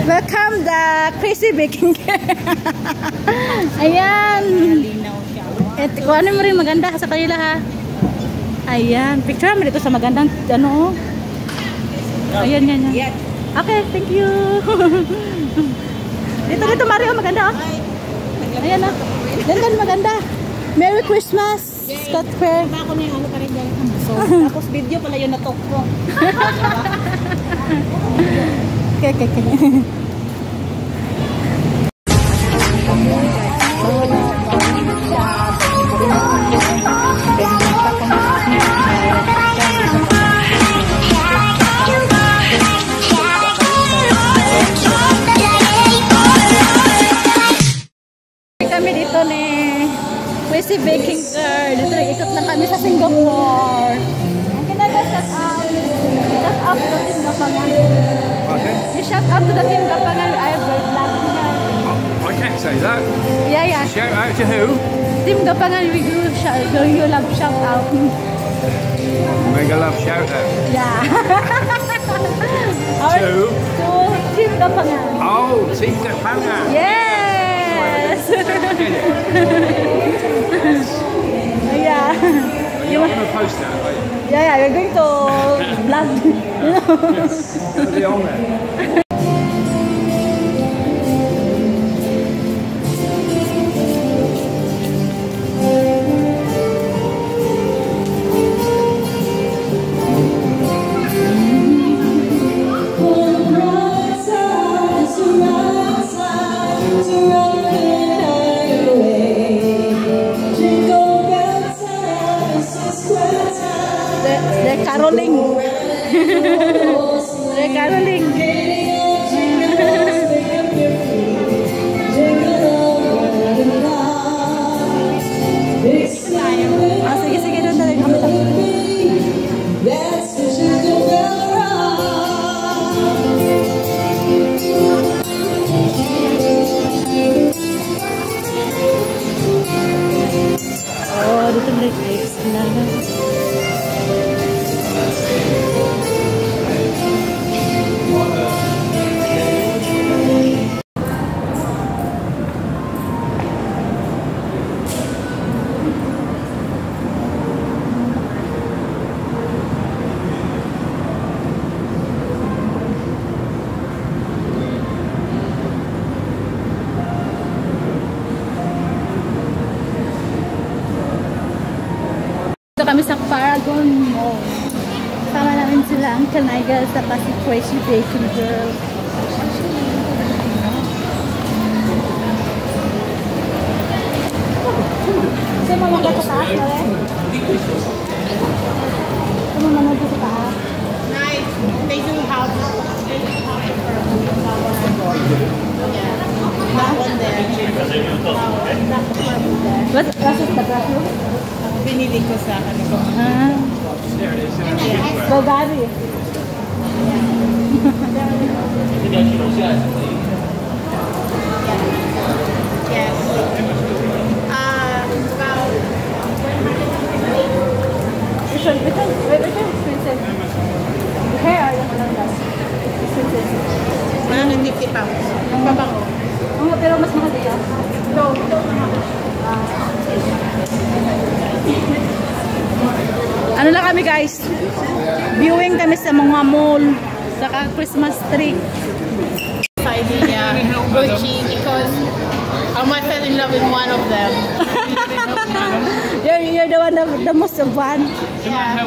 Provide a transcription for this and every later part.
Welcome the Crazy Baking Girl. Ayan. Kung ano mo rin maganda sa kanila ha. Ayan. Picture mo dito sa magandang ano. Ayan, yan. Okay, thank you. Dito Mario, maganda oh. Ayan oh. Yan maganda. Merry Christmas. Scott Fair. Ako na yung ano pa rin dyan. Tapos video pala yun na-talk ko. Okay. Kami dito ni Crazy Baking Girl. Dito ikot na kami sa Singapore. Ang kinaga shout out to Team Gapangan. You shout out to the Team Gapangan. I have very black hair. I can't say that. Yeah. Shout out to who? Team Gapangan, you love shout out. Mega love shout out. Yeah. To Team Gapangan. Oh, Team Gapangan. Yes. Yeah. You want to post that, are you? Yeah, we're going to vlog. It'll be on there. They're caroling. They're caroling. Sige, doon tayo kami lang. Oh, dito may cakes na. Kami sa Paragon Mall. Sama namin sila ang Kanigal sa si Crazy Baking Girl. Sa mga katataas na rin? Sa mga katataas? Nice. They do have that one there. What's the classroom? Pinili ko sa ano ko. Bulgari. Yes. About Which one expensive? The hair or the malanggas? Expensive. 150 pounds. Ang babango. Pero mas mahal dito. Ano lang kami guys, viewing kami sa mga mall, saka Christmas tree. Idea, Gucci, because I might fall in love with one of them. You're the one, the most of one. Yeah,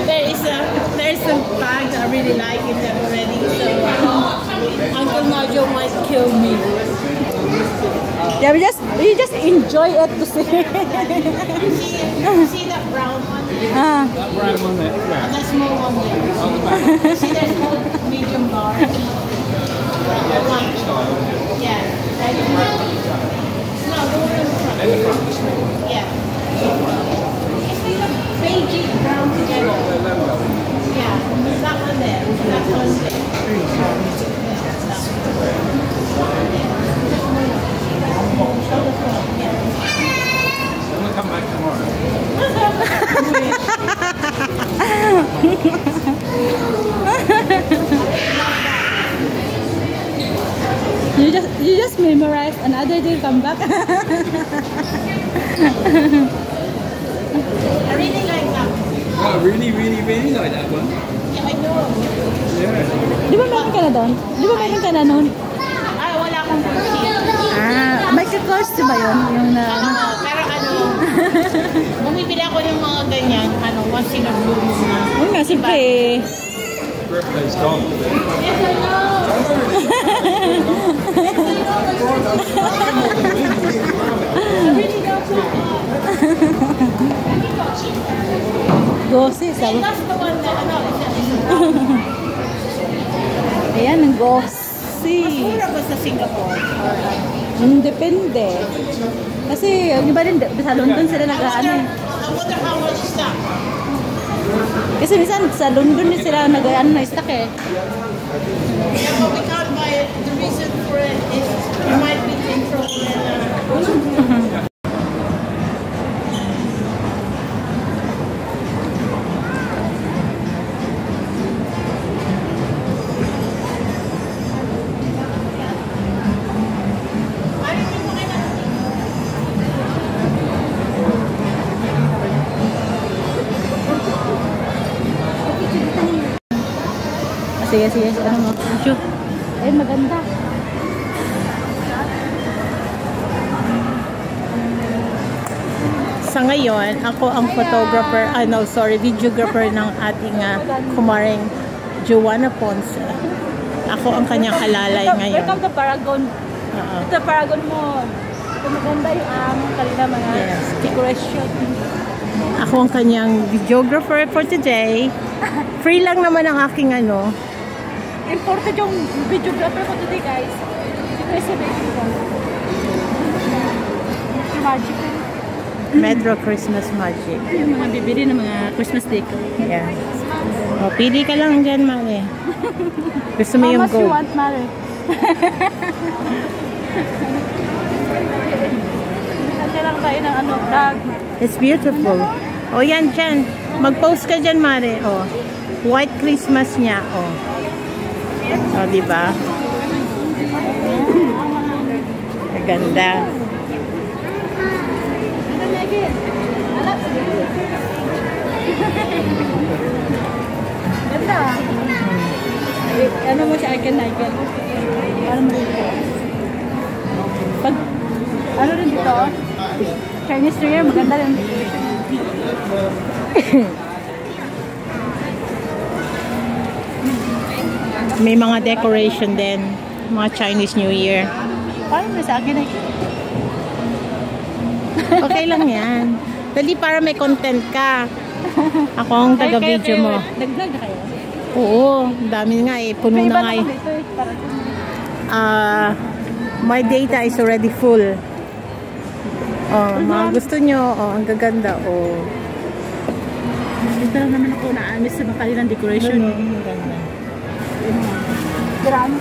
there is a bag that I really like in there already, so Uncle Najo might kill me. Yeah, we just enjoy it to see. See that brown one? Ah. That brown one there. And that small one there. See that small medium large? Yeah. No, the one in front. In the front, the small one. Yeah. It's like a beigey brown together. Yeah, that one there. That one there. Come back tomorrow. You just memorize, another day come back. I really like that. Oh, really, really, really like that one. Yeah, I know. Yeah. Di ba meron ka na doon? Di ba meron ka na noon? Ay, wala akong purchase. May course di ba yun? Yung na... Pero ano, bumibili ako ng mga ganyan, once in a blue moon na. Oo nga, siyempre. Birthday's gone. Yes, I know. I really don't know. Gosi, sabi. That's the one that, Ayan, ang gosi. mura ba sa Singapore? Depende. Kasi, yung iba rin, sa London sila nag-ano. I wonder how much is that? Kasi minsan sa London din sila nag-ano na stock eh. Yeah, but we can't buy it. The reason for it is you might be in trouble and Sige, sige. Ano mo? Sure. Ay, maganda. Sa ngayon, ako ang photographer, videographer ng ating kumaring Joanna Ponce. Ako ang kanyang alalay ngayon. Welcome to Paragon. Ito Paragon mo. Ito maganda yung kanila mga decoration. Ako ang kanyang videographer for today. Free lang naman ang aking Imported yung videographer ko today, guys. Ito yung magic. Metro Christmas Magic. Yung mga bibili ng mga Christmas decor. Yeah. O, pili ka lang dyan, Mare. Gusto mo yung How much gold? you want, Mare? Kasi lang tayo ng vlog. It's beautiful. O, yan dyan. Mag-post ka dyan, Mare. O, white Christmas niya. O, diba? Ganda. Ganda. Ano mo siya, icon. Ano mo dito? Pag, ano rin dito? Chinese New Year, maganda rin. May mga decoration din. Mga Chinese New Year. Parang na sa akin Okay lang yan. Dali para may content ka. Ako ang taga-video mo. Nag-vlog na kayo? Oo, dami nga eh. Puno na nga eh. My data is already full. Oh, mga gusto nyo. Oh, ang gaganda. Oh. Dito lang naman ako na-amis sa kanilang decoration. Ang ganda. Gramo.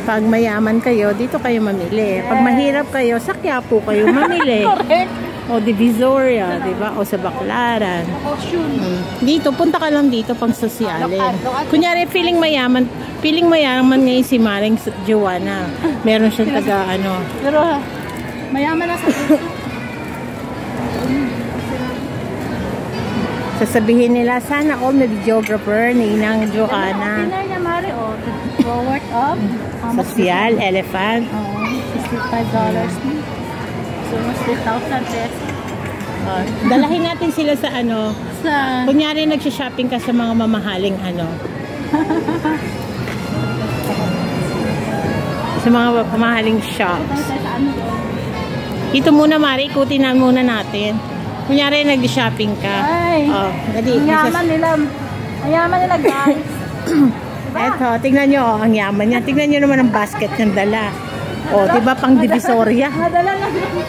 Pag mayaman kayo, dito kayo mamili. Pag mahirap kayo, sa Quiapo kayo mamili. Correct. O Divisoria, diba? O sa Baclaran. Dito, punta ka lang dito pang sosyalin. Kunyari, feeling mayaman ngayon si Maring Joanna. Meron siyang Pero, mayaman na sa sasabihin nila, sana all na videographer ni Inang Joanna. Dinner niya, Mari, forward of Social, elephant. $65. So, mas 3,000 pesos. Dalahin natin sila sa Sa... kunyari nagsha-shopping ka sa mga mamahaling sa mga mamahaling shops. Dito muna, Mari, ikutin na muna natin. Kunyari nag-shopping ka. Ay, dali. ang yaman nila, guys. Eto, tingnan nyo, ang yaman niya. Tingnan nyo naman ang basket niyang dala. O, diba pang Divisoria? Madala lang yung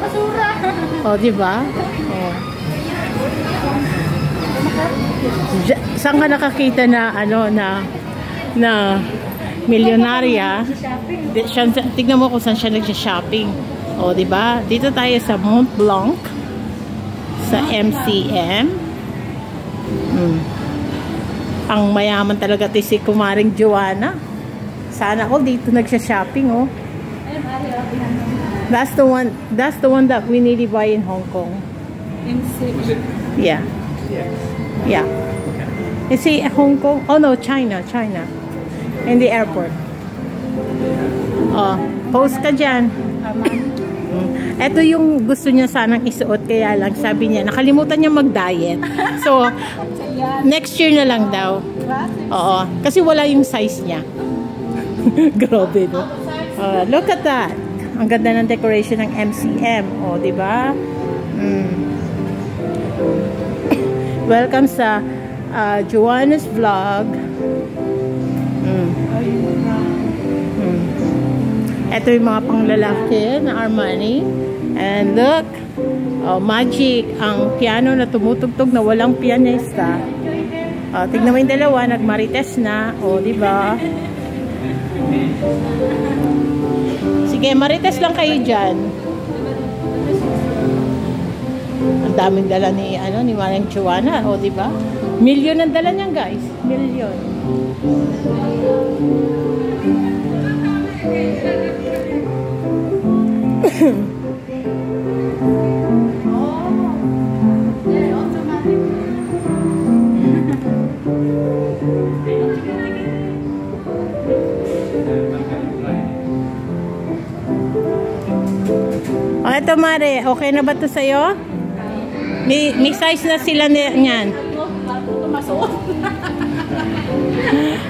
basura. O, diba? O. Saan ka nakakita na, na milyonarya? Tignan mo kung saan siya nagsha-shopping. O, diba? Dito tayo sa Mont Blanc, sa MCM. Ang mayaman talaga si Kumaring Joanna. Sana all dito nagsha-shopping, oh. Ayun, Ari, oh, behind me. That's the one that we need to buy in Hong Kong. Was it? Yeah. Yeah. You see Hong Kong? Oh no, China. In the airport. Oh, post ka dyan. Ito yung gusto niya sanang isuot, kaya lang sabi niya, nakalimutan niya mag-diet. So, next year na lang daw. Oo, kasi wala yung size niya. Grabe, no? Look at that. Ang ganda ng decoration ng MCM. O, di ba? Welcome sa Joanna's Vlog. Ito yung mga panglalaki na Armani. And look, magic. Ang piano na tumutugtog na walang pianista. Tignan mo yung dalawa, nagmarites na. O, di ba? Sige, marites lang kayo dyan. Ang daming dala ni Manang Joanna. O, di ba? Milyon ang dala niyan, guys. Milyon. O, eto Mare, okay na ba to sa'yo? May size na sila niyan.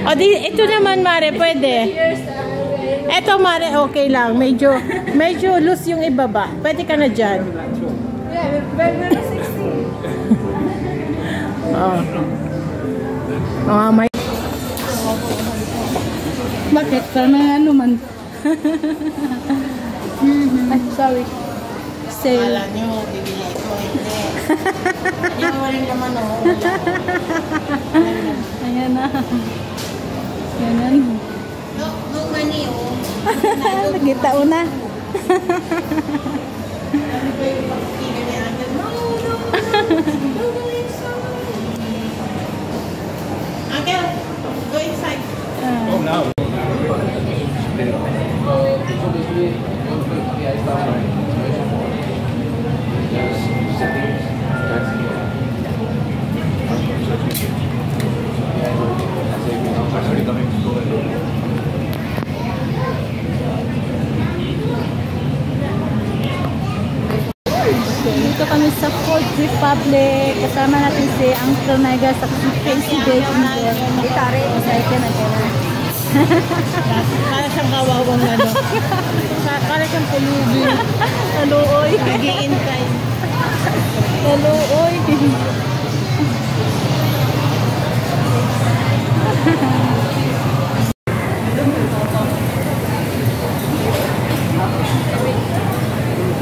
O, ito naman Mare, pwede. Eto Mare, okay lang. Medyo loose yung ibaba. Pwede ka na dyan. Yeah, very 60. May... Bakit? Parang ano man. Ay, sorry. Sale. Kala nyo, bibili ko. Hindi. Yung walang naman, oh. Ayan na. Ayan. No money, oh. Nakita ko na. Uncle, go inside. Oh no. Dito kami sa Fourth Republic. Kasama natin si Uncle Nega sa Casey Baking. Excited na gano'n. Para siyang kawawang ano. Para siyang pulubi. Taluoy. Nag-i-intay. Taluoy.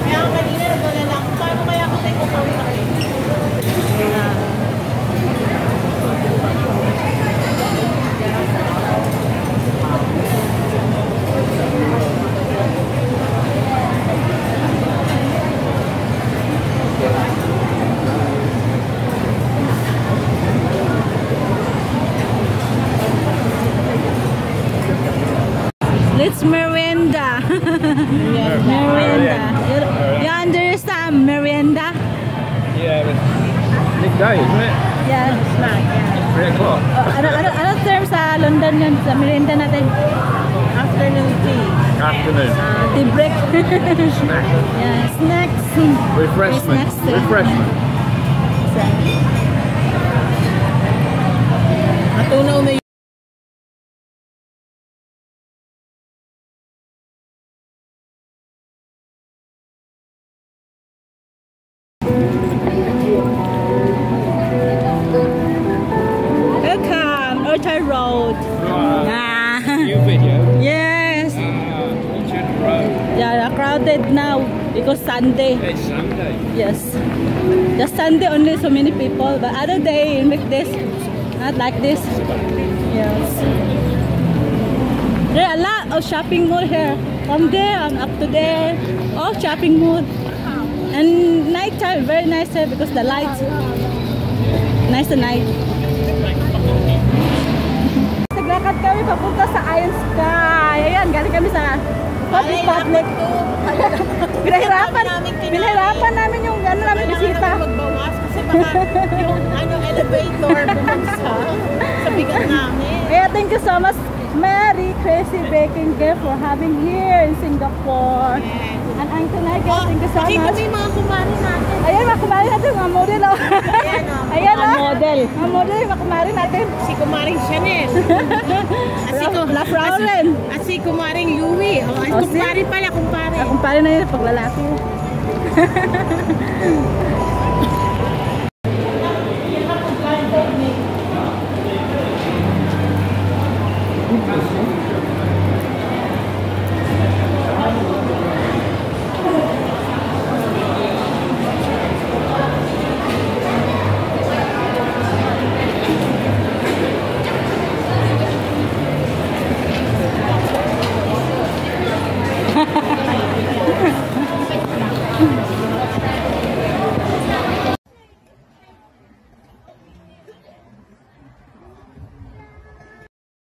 Kaya ako kanina wala lang. Paano kaya ako tayo kupunta? Let's merienda. Merienda. You understand merienda? Yeah, but midday, isn't it? Yeah. 3 o'clock. Ano term sa London yun? Sa merienda natin? Afternoon tea. Afternoon. Tea break. Snack. Yeah, snacks. Refreshment. Snacks, yeah. Refreshment. Matunaw na Welcome, Orchard Road. Ah. New video. Yes. Orchard Road. Yeah, crowded now because Sunday. It's Sunday. Yes. Just Sunday only so many people, but other day you make this, not like this. Yes. There are a lot of shopping mall here. From there and up to there, all shopping mall. And night time very nice here because the lights nice at night. Lakad kami papunta sa Iron Sky. Ayan, galing kami sa Public Public. Pinahirapan namin yung ano namin bisita. Magbawas kasi baka yung elevator bumagsak sa bigat namin. Kaya thank you so much, Mary Crazy Baking Gift for having here in Singapore. And Uncle Nigel, thank you so Kasi much. kami mga kumari natin. Ayan, mga kumari natin, mga model. Oh. Ayan o. Ayan, mga oh. model. Mga model, mga kumari natin. Si Kumaring Chanel. At si, La Flauren. at si Kumaring Louie. Oh, Oh, si- kumpare pala, kumpare. Kumpare na yun, pag lalaki.